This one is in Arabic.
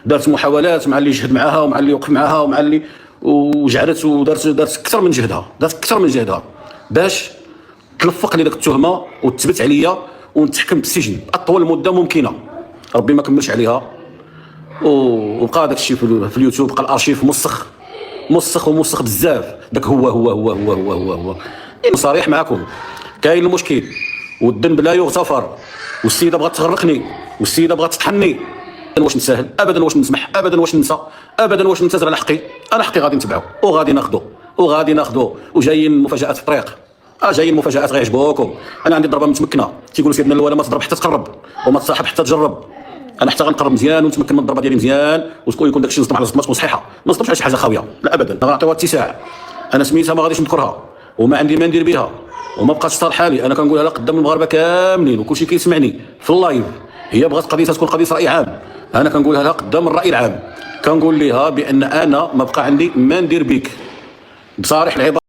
دارت محاولات مع اللي جهد معاها ومع اللي وقف معاها ومع اللي وجعلت ودارت اكثر من جهدها، باش تلفق لي ديك التهمه وتثبت عليا ونتحكم بالسجن اطول مده ممكنه. ربي ما كملش عليها وبقى داك الشيء في اليوتيوب، بقى الارشيف مسخ بزاف. داك هو صريح معكم. كاين المشكل والذنب لا يغتفر، والسيده بغات تغرقني، والسيده بغات تطحني. واش نساهل؟ ابدا. واش نسمح؟ ابدا. واش ننسى؟ ابدا. واش ننتظر على حقي؟ انا حقي غادي نتبعو وغادي ناخذو وجايين مفاجات في الطريق. جايين مفاجات غيعجبوكم. انا عندي ضربه متمكنه، تيقولوا سيدنا الاول ما تضرب حتى تقرب وما تصاحب حتى تجرب. انا حتى غنقرب مزيان ونتمكن من الضربه ديالي مزيان، ويكون داكشي يصدم على ما تكون صحيحه، ما نصدمش على شي حاجه خاويه. لا ابدا. غنعطيوها اتساع. انا سميتها ما غاديش نذكرها وما عندي ما ندير بها وما بقاش صالحه لي. انا كنقولها لها قدام المغاربه كاملين وكلشي كيسمعني في اللايف. هي بغات قضيتها تكون قضيه راي عام، انا كنقولها لها قدام الراي العام. كنقول لها بان انا ما بقى عندي ما ندير بك بصريح العباره.